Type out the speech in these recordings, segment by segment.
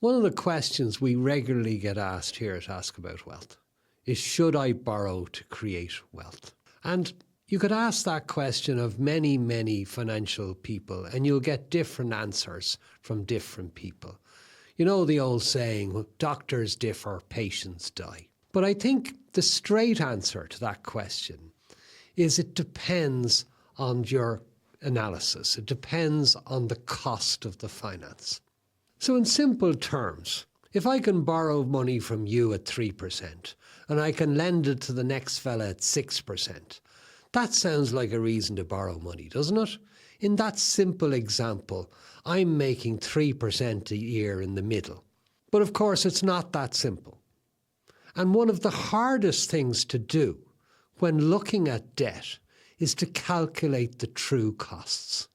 One of the questions we regularly get asked here at Ask About Wealth is, should I borrow to create wealth? And you could ask that question of many, many financial people, and you'll get different answers from different people. You know the old saying, doctors differ, patients die. But I think the straight answer to that question is it depends on your analysis. It depends on the cost of the finance. So in simple terms, if I can borrow money from you at 3% and I can lend it to the next fella at 6%, that sounds like a reason to borrow money, doesn't it? In that simple example, I'm making 3% a year in the middle. But of course, it's not that simple. And one of the hardest things to do when looking at debt is to calculate the true costs.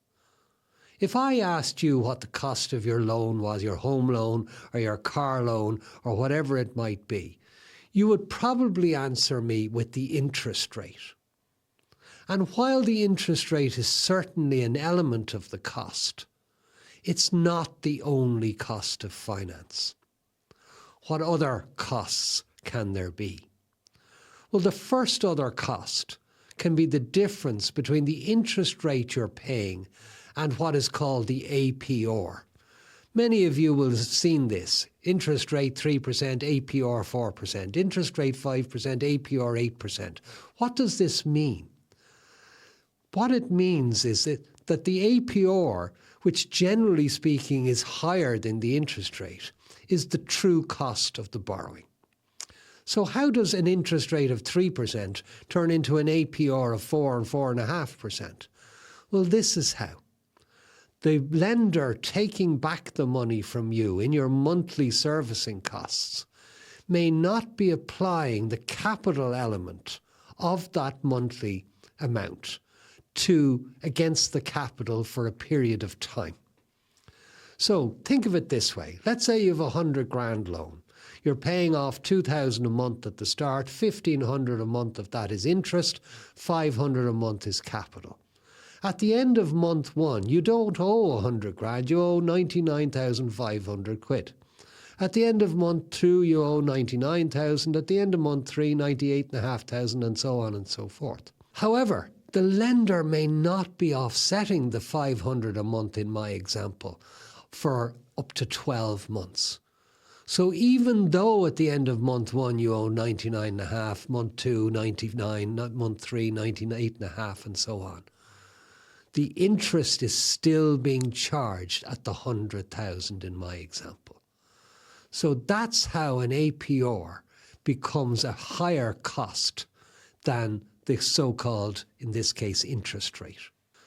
If I asked you what the cost of your loan was, your home loan or your car loan or whatever it might be, you would probably answer me with the interest rate. And while the interest rate is certainly an element of the cost, it's not the only cost of finance. What other costs can there be? Well, the first other cost can be the difference between the interest rate you're paying and what is called the APR. Many of you will have seen this. Interest rate 3%, APR 4%. Interest rate 5%, APR 8%. What does this mean? What it means is that the APR, which generally speaking is higher than the interest rate, is the true cost of the borrowing. So how does an interest rate of 3% turn into an APR of 4 and 4.5%? Well, this is how. The lender taking back the money from you in your monthly servicing costs may not be applying the capital element of that monthly amount against the capital for a period of time. So think of it this way. Let's say you have a 100 grand loan. You're paying off 2,000 a month at the start, 1,500 a month of that is interest, 500 a month is capital. At the end of month one, you don't owe 100 grand, you owe 99,500 quid. At the end of month two, you owe 99,000. At the end of month three, 98,500, and so on and so forth. However, the lender may not be offsetting the 500 a month in my example for up to 12 months. So even though at the end of month one you owe 99.5, month two 99, month three 98.5, and so on, the interest is still being charged at the 100,000 in my example. So that's how an APR becomes a higher cost than the so-called, in this case, interest rate.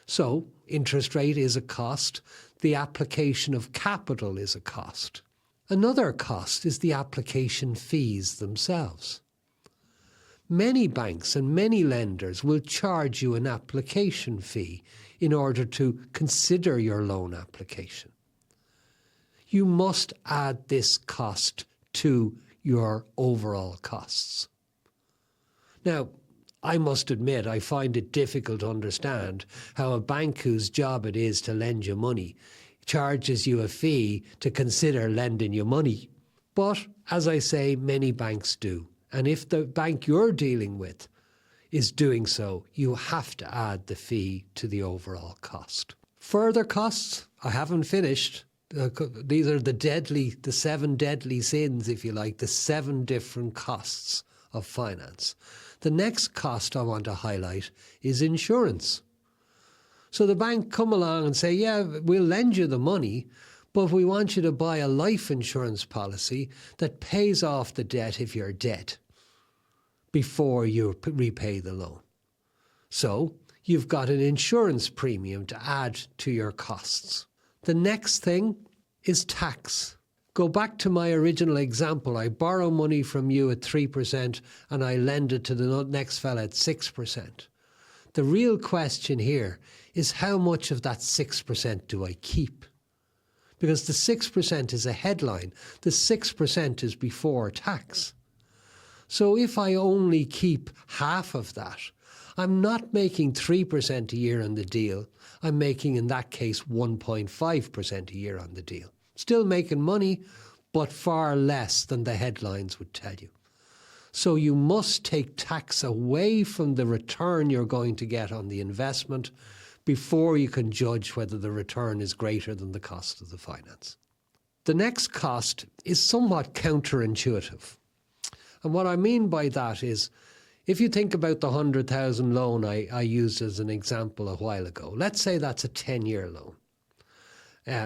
So interest rate is a cost. The application of capital is a cost. Another cost is the application fees themselves. Many banks and many lenders will charge you an application fee in order to consider your loan application. You must add this cost to your overall costs. Now, I must admit, I find it difficult to understand how a bank whose job it is to lend you money charges you a fee to consider lending you money. But, as I say, many banks do. And if the bank you're dealing with is doing so, you have to add the fee to the overall cost. Further costs, I haven't finished. These are the 7 deadly sins, if you like, the 7 different costs of finance. The next cost I want to highlight is insurance. So the bank come along and say, yeah, we'll lend you the money, but we want you to buy a life insurance policy that pays off the debt if you're dead before you repay the loan. So you've got an insurance premium to add to your costs. The next thing is tax. Go back to my original example. I borrow money from you at 3% and I lend it to the next fella at 6%. The real question here is how much of that 6% do I keep? Because the 6% is a headline. The 6% is before tax. So if I only keep half of that, I'm not making 3% a year on the deal. I'm making, in that case, 1.5% a year on the deal. Still making money, but far less than the headlines would tell you. So you must take tax away from the return you're going to get on the investment before you can judge whether the return is greater than the cost of the finance. The next cost is somewhat counterintuitive. And what I mean by that is, if you think about the 100,000 loan I used as an example a while ago, let's say that's a 10-year loan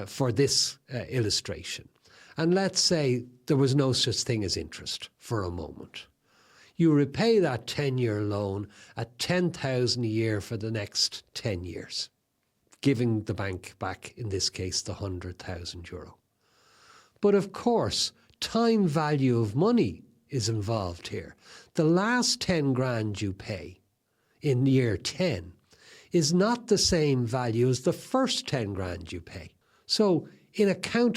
for this illustration. And let's say there was no such thing as interest for a moment. You repay that 10-year loan at 10,000 a year for the next 10 years, giving the bank back, in this case, the 100,000 euro. But of course, time value of money is involved here. The last 10 grand you pay in year 10 is not the same value as the first 10 grand you pay. So in a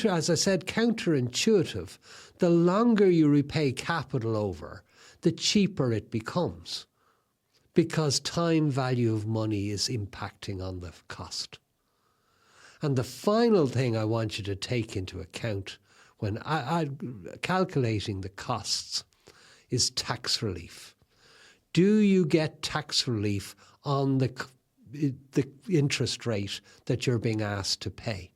as I said, counterintuitive, the longer you repay capital over, the cheaper it becomes, because time value of money is impacting on the cost. And the final thing I want you to take into account when calculating the costs is tax relief. Do you get tax relief on the interest rate that you're being asked to pay?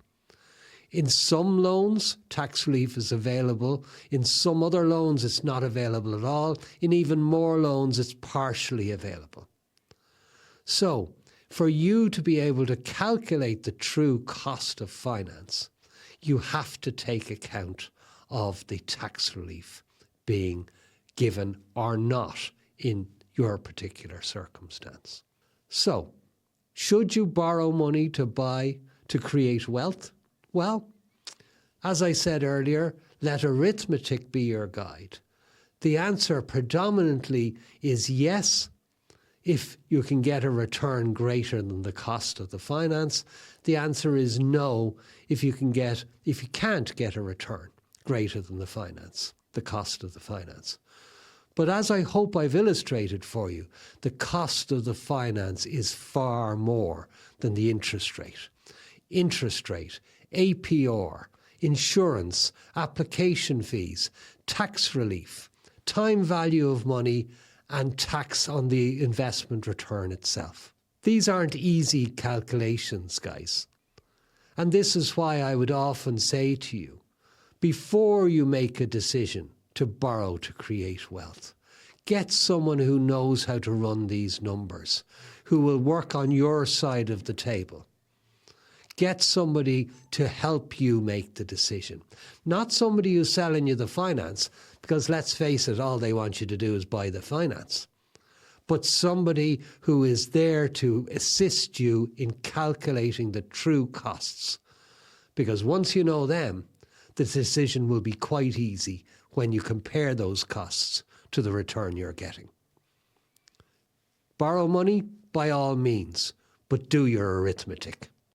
In some loans, tax relief is available. In some other loans, it's not available at all. In even more loans, it's partially available. So, for you to be able to calculate the true cost of finance, you have to take account of the tax relief being given or not in your particular circumstance. So, should you borrow money to create wealth? Well, as I said earlier, let arithmetic be your guide. The answer predominantly is yes, if you can get a return greater than the cost of the finance. The answer is no, if you can't get a return greater than the cost of the finance. But as I hope I've illustrated for you, the cost of the finance is far more than the interest rate. Interest rate, APR, insurance, application fees, tax relief, time value of money, and tax on the investment return itself. These aren't easy calculations, guys. And this is why I would often say to you, before you make a decision to borrow to create wealth, get someone who knows how to run these numbers, who will work on your side of the table. Get somebody to help you make the decision. Not somebody who's selling you the finance, because let's face it, all they want you to do is buy the finance. But somebody who is there to assist you in calculating the true costs. Because once you know them, the decision will be quite easy when you compare those costs to the return you're getting. Borrow money by all means, but do your arithmetic.